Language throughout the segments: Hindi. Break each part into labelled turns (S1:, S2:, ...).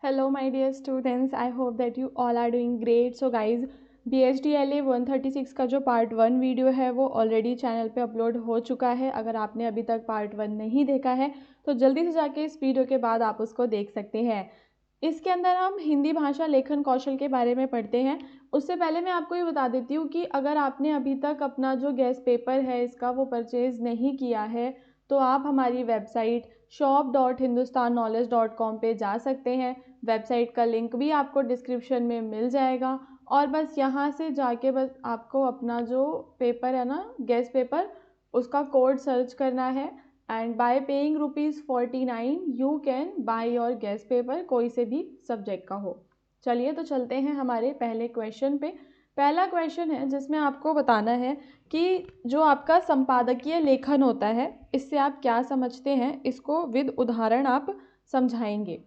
S1: Hello, my dear students. I hope that you all are doing great. So, guys, BHDLA 136 का जो पार्ट 1 वीडियो है वो ऑलरेडी चैनल पे अपलोड हो चुका है। अगर आपने अभी तक पार्ट 1 नहीं देखा है तो जल्दी से जाके इस वीडियो के बाद आप उसको देख सकते हैं। इसके अंदर हम हिंदी भाषा लेखन कौशल के बारे में पढ़ते हैं। उससे पहले मैं आपको ये बता देती हूँ कि अगर आपने अभी तक अपना जो गेस्ट पेपर है इसका वो परचेज़ नहीं किया है तो आप हमारी वेबसाइट shop.hindustanknowledge.com पे जा सकते हैं। वेबसाइट का लिंक भी आपको डिस्क्रिप्शन में मिल जाएगा और बस यहाँ से जाके बस आपको अपना जो पेपर है ना गेस्ट पेपर उसका कोड सर्च करना है and bye paying ₹49 you can by your guest paper, कोई से भी सब्जेक्ट का हो। चलिए तो चलते हैं हमारे पहले क्वेश्चन पे। पहला क्वेश्चन है जिसमें आपको बताना है कि जो आपका संपादकीय लेखन होता है इससे आप क्या समझते हैं, इसको विद उदाहरण आप समझाएंगे।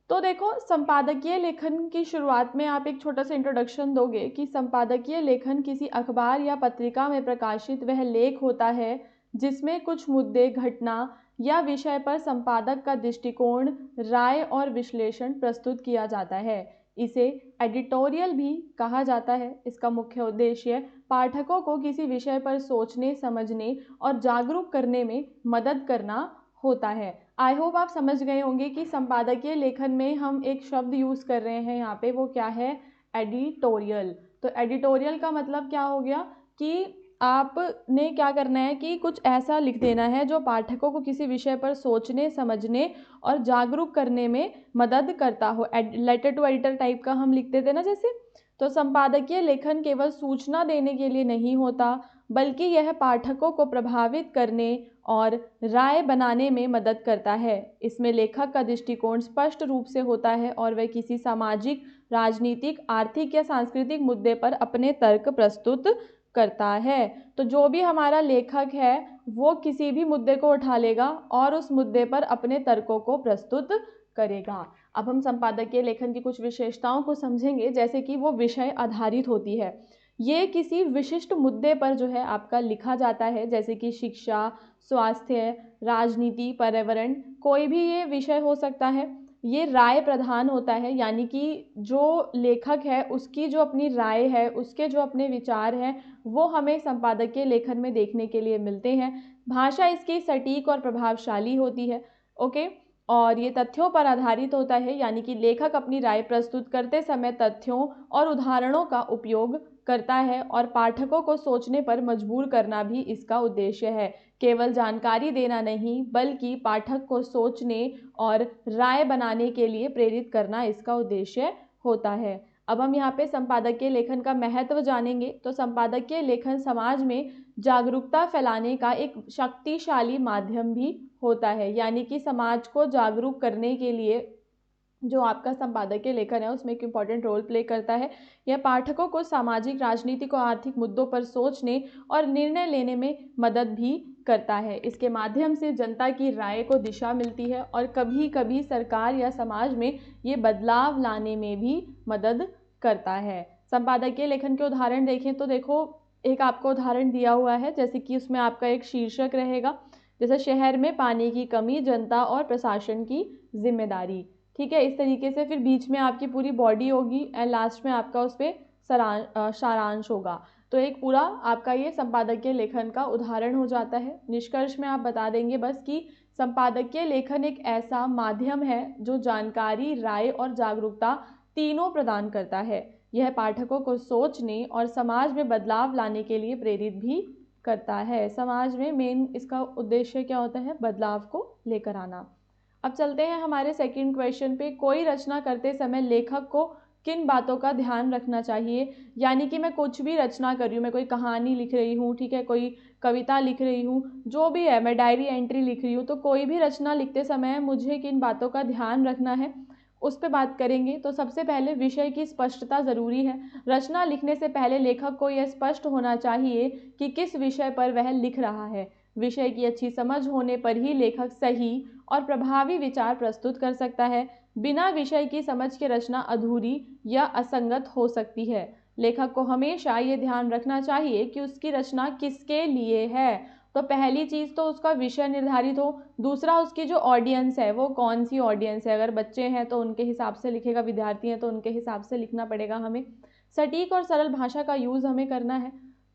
S1: तो देखो, संपादकीय लेखन की शुरुआत में आप एक छोटा सा इंट्रोडक्शन दोगे कि संपादकीय लेखन किसी अखबार या पत्रिका में प्रकाशित वह लेख होता है जिसमें कुछ मुद्दे, घटना या विषय पर संपादक का दृष्टिकोण, राय और विश्लेषण प्रस्तुत किया जाता है। इसे एडिटोरियल भी कहा जाता है। इसका मुख्य उद्देश्य पाठकों को किसी विषय पर सोचने, समझने और जागरूक करने में मदद करना होता है। आई होप आप समझ गए होंगे कि संपादकीय लेखन में हम एक शब्द यूज़ कर रहे हैं यहाँ पे, वो क्या है? एडिटोरियल। तो एडिटोरियल का मतलब क्या हो गया कि आपने क्या करना है कि कुछ ऐसा लिख देना है जो पाठकों को किसी विषय पर सोचने, समझने और जागरूक करने में मदद करता हो। लेटर टू एडिटर टाइप का हम लिखते थे ना जैसे। तो संपादकीय लेखन केवल सूचना देने के लिए नहीं होता बल्कि यह पाठकों को प्रभावित करने और राय बनाने में मदद करता है। इसमें लेखक का दृष्टिकोण स्पष्ट रूप से होता है और वह किसी सामाजिक, राजनीतिक, आर्थिक या सांस्कृतिक मुद्दे पर अपने तर्क प्रस्तुत करता है। तो जो भी हमारा लेखक है वो किसी भी मुद्दे को उठा लेगा और उस मुद्दे पर अपने तर्कों को प्रस्तुत करेगा। अब हम संपादकीय लेखन की कुछ विशेषताओं को समझेंगे, जैसे कि वो विषय आधारित होती है। ये किसी विशिष्ट मुद्दे पर जो है आपका लिखा जाता है, जैसे कि शिक्षा, स्वास्थ्य, राजनीति, पर्यावरण, कोई भी ये विषय हो सकता है। ये राय प्रधान होता है, यानी कि जो लेखक है उसकी जो अपनी राय है, उसके जो अपने विचार हैं वो हमें संपादकीय लेखन में देखने के लिए मिलते हैं। भाषा इसकी सटीक और प्रभावशाली होती है। ओके। और ये तथ्यों पर आधारित होता है, यानी कि लेखक अपनी राय प्रस्तुत करते समय तथ्यों और उदाहरणों का उपयोग करता है और पाठकों को सोचने पर मजबूर करना भी इसका उद्देश्य है। केवल जानकारी देना नहीं बल्कि पाठक को सोचने और राय बनाने के लिए प्रेरित करना इसका उद्देश्य होता है। अब हम यहाँ पे संपादकीय लेखन का महत्व जानेंगे। तो संपादकीय लेखन समाज में जागरूकता फैलाने का एक शक्तिशाली माध्यम भी होता है, यानी कि समाज को जागरूक करने के लिए जो आपका संपादकीय लेखन है उसमें एक इम्पॉर्टेंट रोल प्ले करता है। यह पाठकों को सामाजिक, राजनीतिक और आर्थिक मुद्दों पर सोचने और निर्णय लेने में मदद भी करता है। इसके माध्यम से जनता की राय को दिशा मिलती है और कभी कभी सरकार या समाज में ये बदलाव लाने में भी मदद करता है। संपादकीय लेखन के उदाहरण देखें तो देखो, एक आपको उदाहरण दिया हुआ है, जैसे कि उसमें आपका एक शीर्षक रहेगा, जैसे शहर में पानी की कमी, जनता और प्रशासन की जिम्मेदारी। ठीक है, इस तरीके से फिर बीच में आपकी पूरी बॉडी होगी एंड लास्ट में आपका उस पर सारांश होगा। तो एक पूरा आपका ये संपादकीय लेखन का उदाहरण हो जाता है। निष्कर्ष में आप बता देंगे बस कि संपादकीय लेखन एक ऐसा माध्यम है जो जानकारी, राय और जागरूकता तीनों प्रदान करता है। यह पाठकों को सोचने और समाज में बदलाव लाने के लिए प्रेरित भी करता है। समाज में मेन इसका उद्देश्य क्या होता है? बदलाव को लेकर आना। अब चलते हैं हमारे सेकंड क्वेश्चन पे। कोई रचना करते समय लेखक को किन बातों का ध्यान रखना चाहिए? यानी कि मैं कुछ भी रचना कर रही हूँ, मैं कोई कहानी लिख रही हूँ, ठीक है, कोई कविता लिख रही हूँ, जो भी है, मैं डायरी एंट्री लिख रही हूँ, तो कोई भी रचना लिखते समय मुझे किन बातों का ध्यान रखना है उस पर बात करेंगे। तो सबसे पहले विषय की स्पष्टता ज़रूरी है। रचना लिखने से पहले लेखक को यह स्पष्ट होना चाहिए कि किस विषय पर वह लिख रहा है। विषय की अच्छी समझ होने पर ही लेखक सही और प्रभावी विचार प्रस्तुत कर सकता है। बिना विषय की समझ के रचना अधूरी या असंगत हो सकती है। लेखक को हमेशा ये ध्यान रखना चाहिए कि उसकी रचना किसके लिए है, तो पहली चीज़ तो उसका विषय निर्धारित हो, दूसरा उसकी जो ऑडियंस है वो कौन सी ऑडियंस है, अगर बच्चे हैं तो उनके हिसाब से लिखेगा, विद्यार्थी हैं तो उनके हिसाब से लिखना पड़ेगा हमें। सटीक और सरल भाषा का यूज़ हमें करना है,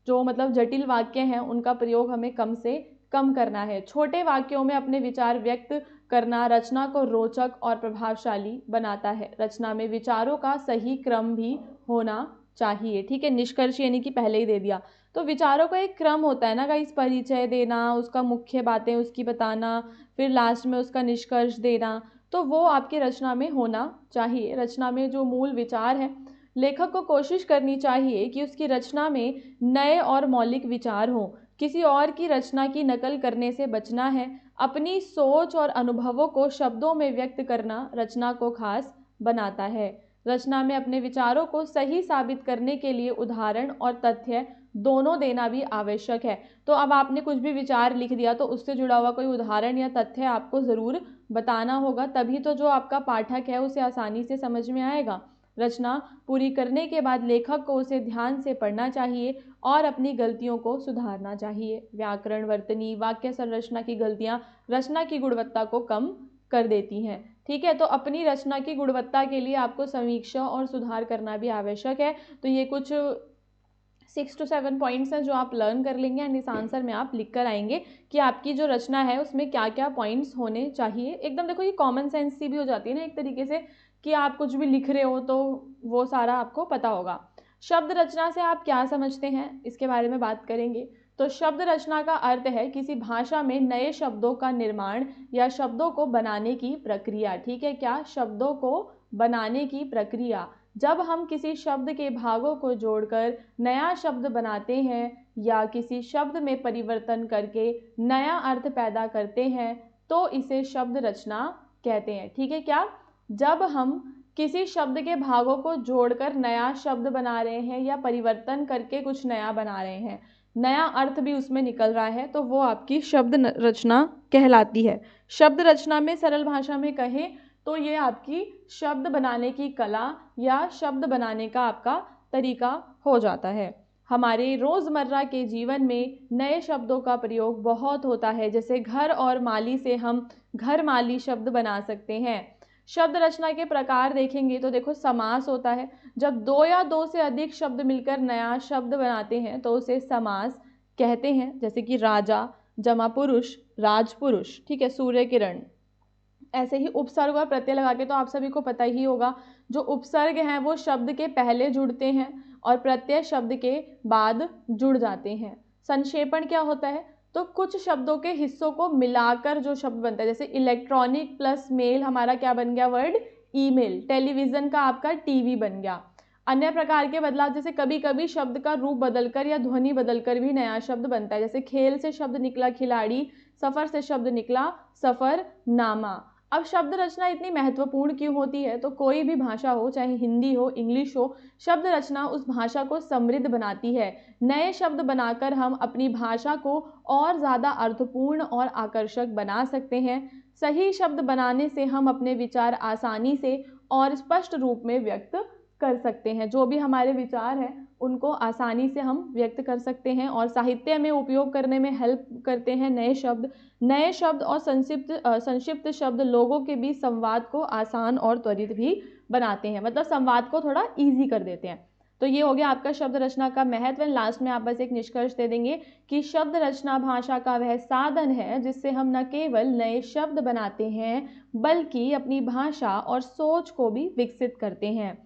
S1: जो मतलब जटिल वाक्य हैं उनका प्रयोग हमें कम से कम करना है। छोटे वाक्यों में अपने विचार व्यक्त करना रचना को रोचक और प्रभावशाली बनाता है। रचना में विचारों का सही क्रम भी होना चाहिए, ठीक है। निष्कर्ष यानी कि पहले ही दे दिया, तो विचारों का एक क्रम होता है ना गाइस, परिचय देना, उसका मुख्य बातें उसकी बताना, फिर लास्ट में उसका निष्कर्ष देना, तो वो आपकी रचना में होना चाहिए। रचना में जो मूल विचार है, लेखक को कोशिश करनी चाहिए कि उसकी रचना में नए और मौलिक विचार हों। किसी और की रचना की नकल करने से बचना है। अपनी सोच और अनुभवों को शब्दों में व्यक्त करना रचना को खास बनाता है। रचना में अपने विचारों को सही साबित करने के लिए उदाहरण और तथ्य दोनों देना भी आवश्यक है। तो अब आपने कुछ भी विचार लिख दिया तो उससे जुड़ा हुआ कोई उदाहरण या तथ्य आपको ज़रूर बताना होगा, तभी तो जो आपका पाठक है उसे आसानी से समझ में आएगा। रचना पूरी करने के बाद लेखक को उसे ध्यान से पढ़ना चाहिए और अपनी गलतियों को सुधारना चाहिए। व्याकरण, वर्तनी, वाक्य संरचना की गलतियाँ रचना की गुणवत्ता को कम कर देती हैं, ठीक है। तो अपनी रचना की गुणवत्ता के लिए आपको समीक्षा और सुधार करना भी आवश्यक है। तो ये कुछ 6 to 7 पॉइंट्स हैं जो आप लर्न कर लेंगे एंड इस आंसर में आप लिख कर आएंगे कि आपकी जो रचना है उसमें क्या क्या पॉइंट्स होने चाहिए। एकदम देखो ये कॉमन सेंस सी भी हो जाती है ना एक तरीके से, कि आप कुछ भी लिख रहे हो तो वो सारा आपको पता होगा। शब्द रचना से आप क्या समझते हैं, इसके बारे में बात करेंगे। तो शब्द रचना का अर्थ है किसी भाषा में नए शब्दों का निर्माण या शब्दों को बनाने की प्रक्रिया, ठीक है। क्या? शब्दों को बनाने की प्रक्रिया। जब हम किसी शब्द के भागों को जोड़कर नया शब्द बनाते हैं या किसी शब्द में परिवर्तन करके नया अर्थ पैदा करते हैं तो इसे शब्द रचना कहते हैं, ठीक है। क्या? जब हम किसी शब्द के भागों को जोड़कर नया शब्द बना रहे हैं या परिवर्तन करके कुछ नया बना रहे हैं, नया अर्थ भी उसमें निकल रहा है, तो वो आपकी शब्द रचना कहलाती है। शब्द रचना में सरल भाषा में कहें तो ये आपकी शब्द बनाने की कला या शब्द बनाने का आपका तरीका हो जाता है। हमारे रोज़मर्रा के जीवन में नए शब्दों का प्रयोग बहुत होता है, जैसे घर और माली से हम घर माली शब्द बना सकते हैं। शब्द रचना के प्रकार देखेंगे तो देखो, समास होता है, जब दो या दो से अधिक शब्द मिलकर नया शब्द बनाते हैं तो उसे समास कहते हैं, जैसे कि राजा जमा पुरुष राजपुरुष, ठीक है, सूर्य किरण। ऐसे ही उपसर्ग और प्रत्यय लगा के तो आप सभी को पता ही होगा, जो उपसर्ग हैं वो शब्द के पहले जुड़ते हैं और प्रत्यय शब्द के बाद जुड़ जाते हैं। संक्षेपण क्या होता है? तो कुछ शब्दों के हिस्सों को मिलाकर जो शब्द बनता है, जैसे इलेक्ट्रॉनिक प्लस मेल हमारा क्या बन गया वर्ड? ईमेल। टेलीविज़न का आपका टीवी बन गया। अन्य प्रकार के बदलाव, जैसे कभी कभी शब्द का रूप बदलकर या ध्वनि बदलकर भी नया शब्द बनता है, जैसे खेल से शब्द निकला खिलाड़ी, सफ़र से शब्द निकला सफ़रनामा। अब शब्द रचना इतनी महत्वपूर्ण क्यों होती है? तो कोई भी भाषा हो, चाहे हिंदी हो, इंग्लिश हो, शब्द रचना उस भाषा को समृद्ध बनाती है। नए शब्द बनाकर हम अपनी भाषा को और ज़्यादा अर्थपूर्ण और आकर्षक बना सकते हैं। सही शब्द बनाने से हम अपने विचार आसानी से और स्पष्ट रूप में व्यक्त कर सकते हैं। जो भी हमारे विचार हैं उनको आसानी से हम व्यक्त कर सकते हैं और साहित्य में उपयोग करने में हेल्प करते हैं नए शब्द और संक्षिप्त शब्द लोगों के बीच संवाद को आसान और त्वरित भी बनाते हैं, मतलब संवाद को थोड़ा इजी कर देते हैं। तो ये हो गया आपका शब्द रचना का महत्व। लास्ट में आप बस एक निष्कर्ष दे देंगे कि शब्द रचना भाषा का वह साधन है जिससे हम न केवल नए शब्द बनाते हैं बल्कि अपनी भाषा और सोच को भी विकसित करते हैं।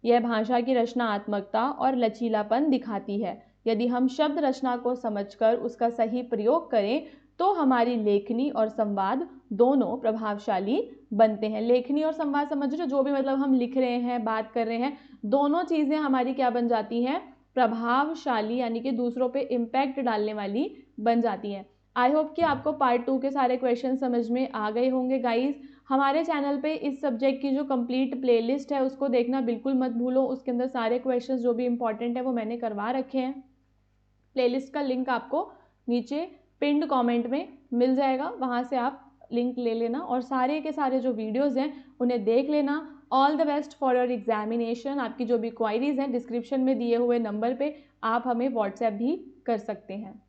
S1: यह भाषा की रचनात्मकता और लचीलापन दिखाती है। यदि हम शब्द रचना को समझकर उसका सही प्रयोग करें तो हमारी लेखनी और संवाद दोनों प्रभावशाली बनते हैं। लेखनी और संवाद समझ रहे हो, जो भी मतलब हम लिख रहे हैं, बात कर रहे हैं, दोनों चीज़ें हमारी क्या बन जाती हैं? प्रभावशाली, यानी कि दूसरों पे इम्पैक्ट डालने वाली बन जाती हैं। आई होप कि आपको पार्ट 2 के सारे क्वेश्चन समझ में आ गए होंगे गाइज। हमारे चैनल पे इस सब्जेक्ट की जो कंप्लीट प्लेलिस्ट है उसको देखना बिल्कुल मत भूलो। उसके अंदर सारे क्वेश्चंस जो भी इंपॉर्टेंट है वो मैंने करवा रखे हैं। प्लेलिस्ट का लिंक आपको नीचे पिन्ड कमेंट में मिल जाएगा, वहाँ से आप लिंक ले लेना और सारे के सारे जो वीडियोज़ हैं उन्हें देख लेना। All the best for your examination. आपकी जो भी क्वायरीज़ हैं डिस्क्रिप्शन में दिए हुए नंबर पे आप हमें व्हाट्सएप भी कर सकते हैं।